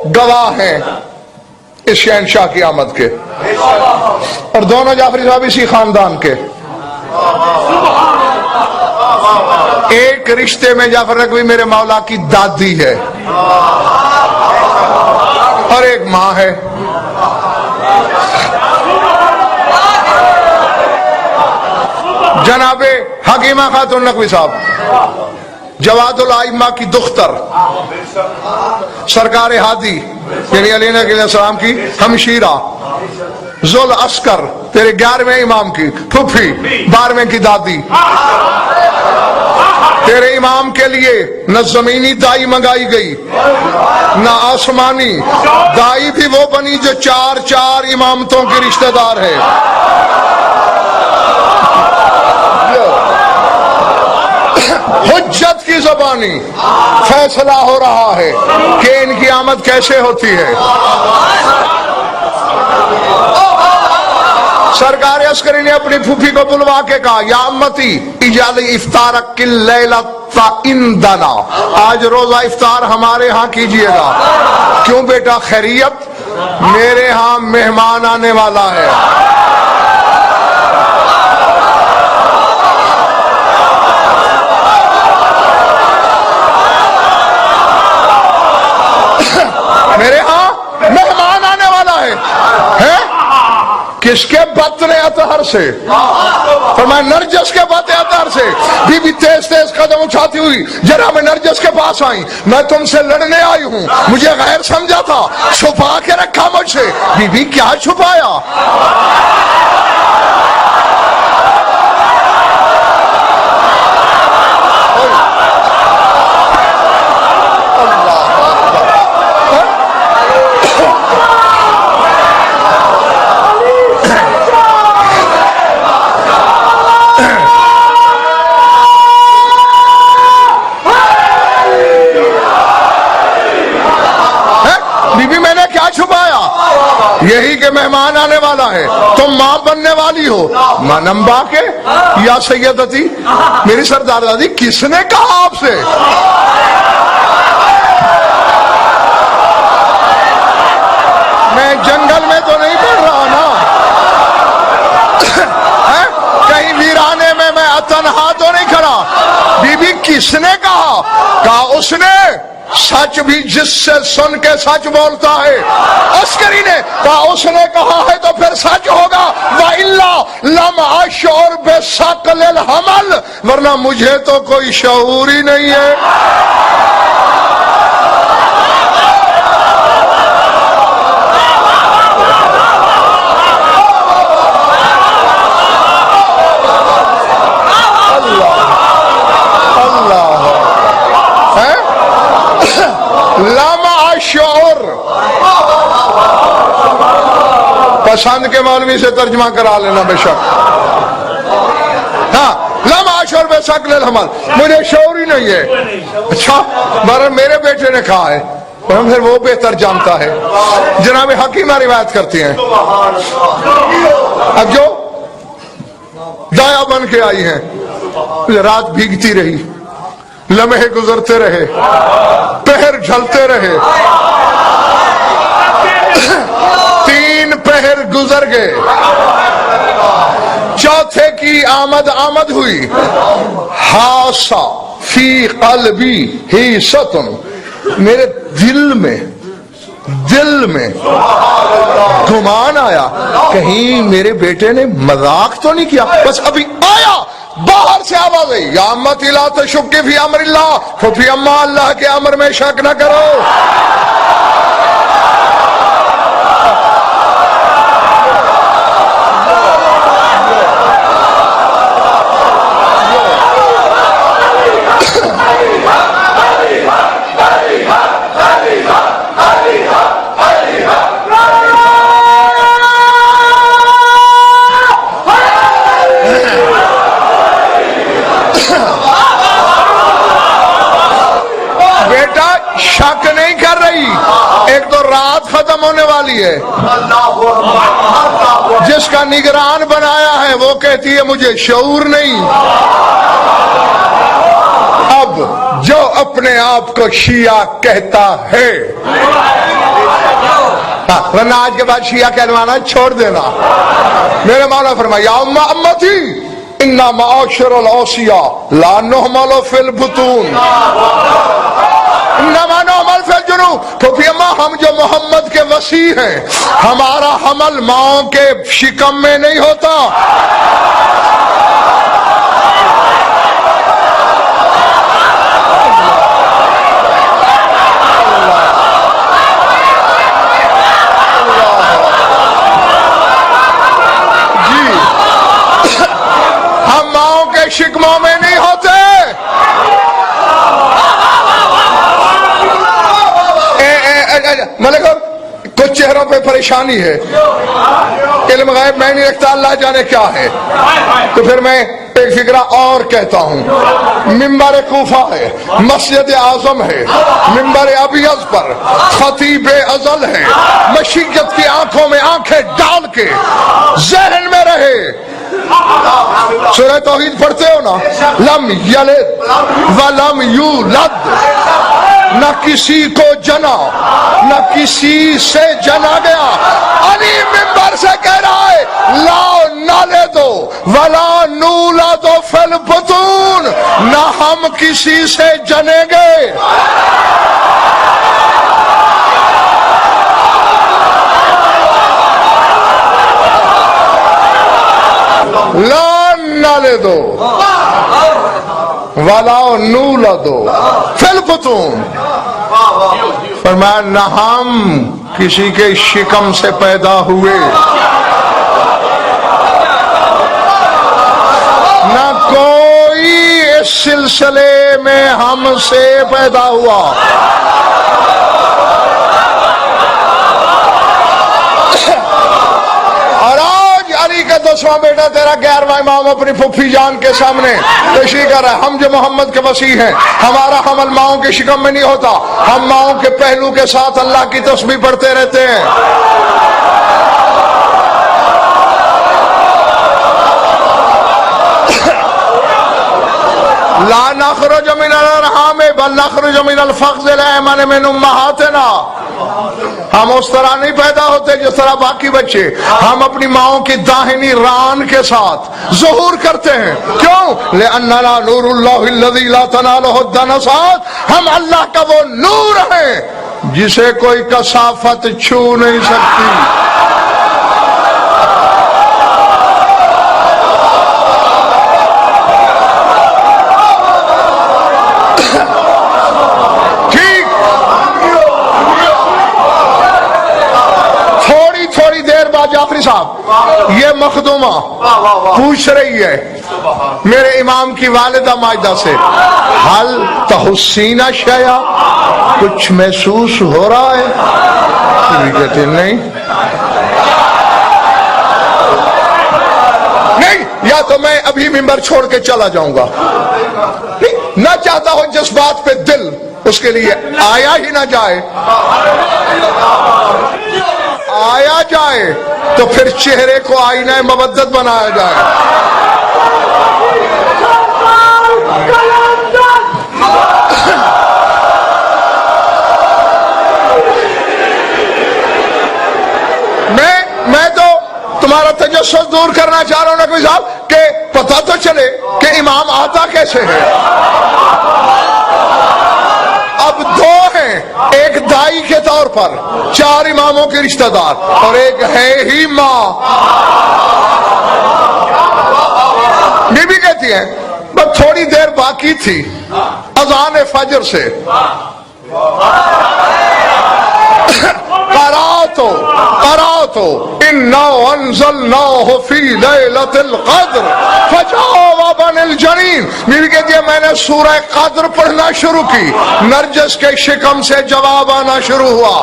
گواہ ہیں اس شہنشاہ کی آمد کے، اور دونوں جعفری صاحب اسی خاندان کے۔ ایک رشتے میں جعفر نقوی میرے مولا کی دادی ہے اور ایک ماں ہے۔ جناب حکیمہ خاتون نقوی صاحب جواد الائمہ کی دختر، سرکار ہادی یعنی علی نبی علیہ السلام کی ہمشیرہ، ذوال عسکر تیرے 11ویں امام کی پھوپھی، 12ویں کی دادی۔ تیرے امام کے لیے نہ زمینی دائی منگائی گئی نہ آسمانی دائی، بھی وہ بنی جو 4 امامتوں کی رشتہ دار ہے۔ حجت کی زبانی فیصلہ ہو رہا ہے کہ ان کی آمد کیسے ہوتی ہے۔ سرکار عسکری نے اپنی پھوپھی کو بلوا کے کہا، یا امتی اجعلی افطارک اللیلۃ عندنا، آج روزہ افطار ہمارے ہاں کیجئے گا۔ کیوں بیٹا خیریت؟ میرے ہاں مہمان آنے والا ہے۔ میرے ہاں مہمان آنے والا ہے۔ کس کے بطن اطہر سے؟ فرمایا نرجس کے بطن اطہر سے۔ بی بی تیز قدم اٹھاتی ہوئی جناب نرجس کے پاس آئی، میں تم سے لڑنے آئی ہوں، مجھے غیر سمجھا تھا، چھپا کے رکھا مجھ سے۔ بی بی کیا چھپایا؟ یہی کہ مہمان آنے والا ہے، تم ماں بننے والی ہو۔ منمبا کے یا سیدتی، میری سردار دادی کس نے کہا آپ سے؟ میں جنگل میں تو نہیں پڑھ رہا نا، کہیں ویرانے میں تنہا تو نہیں کھڑا۔ بی بی کس نے کہا؟ کہا اس نے، سچ بھی جس سے سن کے سچ بولتا ہے۔ عسکری نے کہا اس نے کہا ہے تو پھر سچ ہوگا، وَإِلَّا لَمْ أَشْعُرْ بِثَقْلِ الْحَمْلِ، ورنہ مجھے تو کوئی شعور ہی نہیں ہے۔ پسند کے مولوی سے ترجمہ کرا لینا بے شک۔ ہاں لم اشعر بثقل الحمل، مجھے شعور ہی نہیں ہے۔ اچھا مگر میرے بیٹے نے کہا ہے، پھر وہ بہتر جانتا ہے۔ جناب حکیمہ روایت کرتی ہیں، اب جو دایا بن کے آئی ہیں، رات بھیگتی رہی، لمحے گزرتے رہے، پہر ڈھلتے رہے، 3 پہر گزر گئے، چوتھے کی آمد ہوئی۔ حاسا فی قلبی حیستن، میرے دل میں گمان آیا کہیں میرے بیٹے نے مذاق تو نہیں کیا۔ بس ابھی آیا، باہر سے آواز آئی، یا امتی لا تشکی فی امر اللہ، فی اما اللہ کے امر میں شک نہ کرو۔ شک نہیں کر رہی، ایک تو رات ختم ہونے والی ہے، جس کا نگران بنایا ہے وہ کہتی ہے مجھے شعور نہیں۔ اب جو اپنے آپ کو شیعہ کہتا ہے ورنہ آج کے بعد شیعہ کہلوانا چھوڑ دینا. میرے مولا فرمایا یا امتی انا معاشر الاوصیاء لا نحمل فی البطون انما نحمل فی الجنوب. پھوپھی اماں ہم جو محمد کے وصی ہیں ہمارا حمل ماؤں کے شکم میں نہیں ہوتا. شکموں میں نہیں ہوتے. ملک کچھ چہروں پہ پریشانی ہے, علم غیب میں نہیں رکھتا, اللہ جانے کیا ہے. تو پھر میں ایک فکرہ اور کہتا ہوں. منبر کوفہ ہے, مسجد اعظم ہے, منبر ابیض پر خطیب ازل ہے, مشیت کی آنکھوں میں آنکھیں ڈال کے ذہن میں رہے. سورہ توحید پڑھتے ہو نا, لم یلد ولم یولد, نہ کسی کو جنا نہ کسی سے جنا گیا. علی منبر سے کہہ رہا ہے لا نلدو ولا نولدو فی البطون, نہ ہم کسی سے جنیں گے لا نلدو ولا نولدو فی البطون. فرمایا نہ ہم کسی کے شکم سے پیدا ہوئے نہ کوئی اس سلسلے میں ہم سے پیدا ہوا. علی کا 10واں بیٹا تیرا 11واں امام اپنی پھوپھی جان کے سامنے تشریح کر رہا ہے ہم جو محمد کے وصی ہیں ہمارا حمل ماؤں کے شکم میں نہیں ہوتا, ہم ماؤں کے پہلو کے ساتھ اللہ کی تسبیح پڑھتے رہتے ہیں. لا نخرج من الارحام بل نخرج من الفخذ الایمن من امہاتنا. ہم اس طرح نہیں پیدا ہوتے جس طرح باقی بچے, ہم اپنی ماؤں کی داہنی ران کے ساتھ ظہور کرتے ہیں. کیوں؟ لأننا نور اللہ الذی لا تنالہ الدنسات, ہم اللہ کا وہ نور ہیں جسے کوئی کثافت چھو نہیں سکتی. جعفری صاحب یہ مخدومہ پوچھ رہی ہے میرے امام کی والدہ ماجدہ سے, حل تحسین شیئا, کچھ محسوس ہو رہا ہے؟ کہتے نہیں یا تو میں ابھی منبر چھوڑ کے چلا جاؤں گا. نہ چاہتا ہوں جس بات پہ دل اس کے لیے آیا ہی نہ جائے, آیا جائے تو پھر چہرے کو آئینہ مودت بنایا جائے. میں تو تمہارا تجسس دور کرنا چاہ رہا ہوں نقوی صاحب کہ پتہ تو چلے کہ امام آتا کیسے ہے. اب دو ہیں, ایک دائی کے طور پر 4 اماموں کے رشتہ دار اور ایک ہے ہی ماں. بی بی کہتی ہیں بس تھوڑی دیر باقی تھی اذان فجر سے, قرأت انا انزلناه في ليلة القدر فجاوب عن الجنين. بیوی کہتی ہے میں نے سورہ قدر پڑھنا شروع کی, نرجس کے شکم سے جواب آنا شروع ہوا.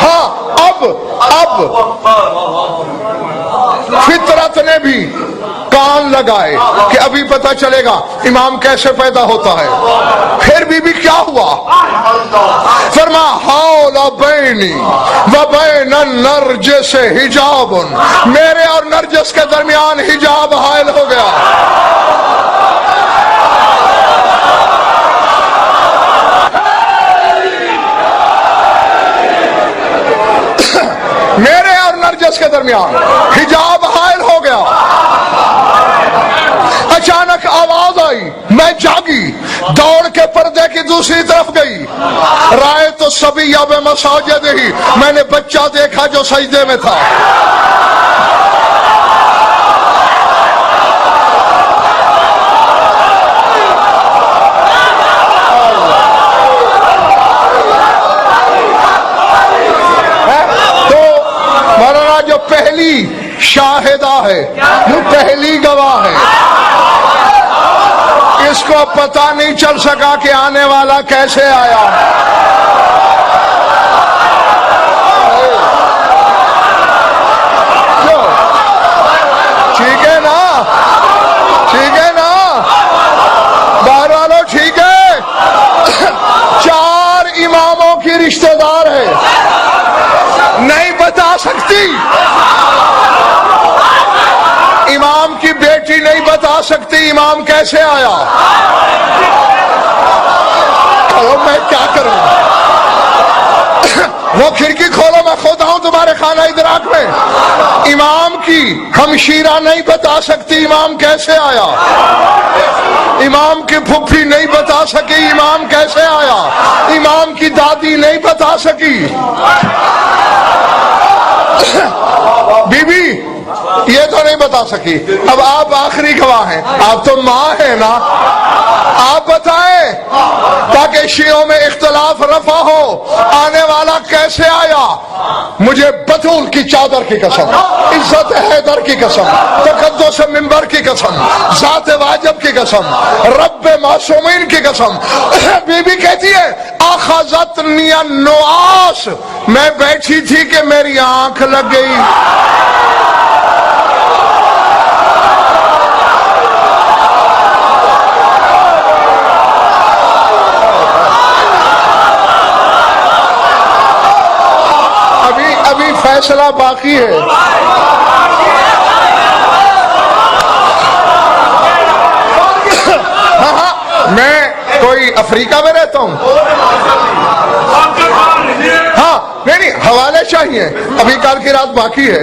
ہاں اب فطرت نے بھی کان لگائے کہ ابھی پتہ چلے گا امام کیسے پیدا ہوتا ہے. پھر بی بی کیا ہوا؟ فرما حول بینی و بین النرجس حجاب، میرے اور نرجس کے درمیان حجاب حائل ہو گیا. میرے اور نرجس کے درمیان حجاب حائل ہو گیا. اچانک آواز آئی، میں جاگی، دوڑ کے پردے کی دوسری طرف گئی. رائے تو صبی اب مساجد ہی، میں نے بچہ دیکھا جو سجدے میں تھا. جو پہلی شاہدہ ہے، جو پہلی گواہ ہے، اس کو پتہ نہیں چل سکا کہ آنے والا کیسے آیا. ٹھیک ہے نا؟ ٹھیک ہے نا؟ باہر والوں ٹھیک ہے؟ 4 اماموں کی رشتہ دار ہے، نہیں بتا سکتی. امام کی بیٹی نہیں بتا سکتی امام کیسے آیا. میں کیا کروں؟ وہ کھڑکی کھولو، میں خود ہوں تمہارے خانہ ادراک میں. امام کی ہمشیرہ نہیں بتا سکتی امام کیسے آیا. امام کی پھپھی نہیں بتا سکی امام کیسے آیا. امام کی دادی نہیں بتا سکی. بی بی یہ تو نہیں بتا سکی. اب آپ آخری گواہ ہیں، آپ تو ماں ہیں نا، آپ بتائیں تاکہ شیعوں میں اختلاف رفع ہو، آنے والا کیسے آیا. مجھے بطول کی چادر کی قسم، عزت حیدر کی قسم، تقدس منبر کی قسم، ذات واجب کی قسم، رب معصومین کی قسم. بی بی کہتی ہے اخذتنی النعاس، میں بیٹھی تھی کہ میری آنکھ لگ گئی. ابھی فیصلہ باقی ہے. میں کوئی افریقہ میں رہتا ہوں. ہاں نہیں حوالے چاہیے، ابھی کل کی رات باقی ہے.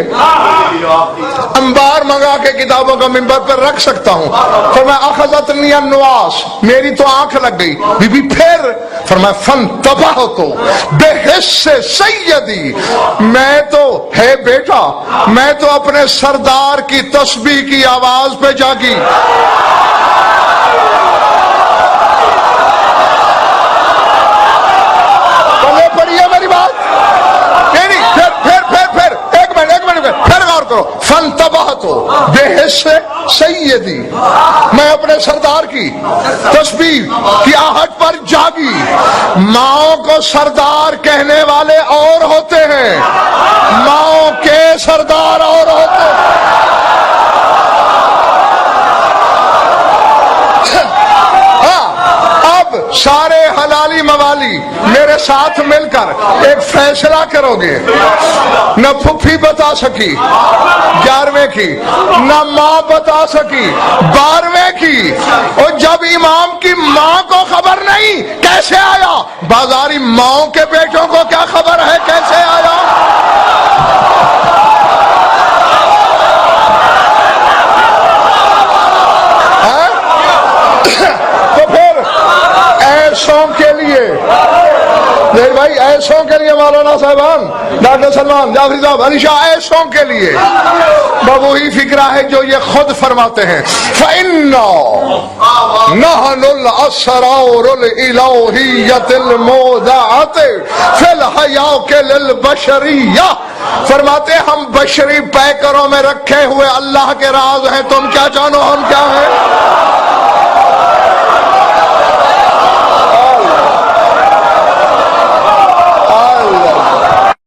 انبار منگا کے کتابوں کا منبر پر رکھ سکتا ہوں. فرمایا اخذتنی النعاس، میری تو آنکھ لگ گئی. بی بی پھر فرمایا فانتبہت بحس سیدی، میں تو ہے بیٹا، میں تو اپنے سردار کی تسبیح کی آواز پہ جاگی. فانتبہت بحس سیدی، میں اپنے سردار کی تسبیح کی آہٹ پر جاگی. ماؤں کو سردار کہنے والے اور ہوتے ہیں، ماؤں کے سردار اور ہوتے ہیں. سارے حلالی موالی میرے ساتھ مل کر ایک فیصلہ کرو گے. نہ پھپھی بتا سکی 11ویں کی، نہ ماں بتا سکی 12ویں کی. اور جب امام کی ماں کو خبر نہیں کیسے آیا، بازاری ماؤں کے بیٹوں کو کیا خبر ہے کیسے آیا. ایسوں کے لیے دیکھ بھائی، ایسوں کے لیے مولانا صاحبان، ڈاکٹر سلمان جعفری صاحب، علی شاہ، ایسوں کے لیے وہی فکرہ ہے جو یہ خود فرماتے ہیں فَإِنَّا نَحْنُ الْأَسْرَارُ الْإِلَوْهِيَّةِ الْمُودَعَةِ فِي الْحَيَاةِ لِلْبَشَرِيَّةِ. فرماتے ہم بشری پیکروں میں رکھے ہوئے اللہ کے راز ہیں، تم کیا جانو ہم کیا ہیں.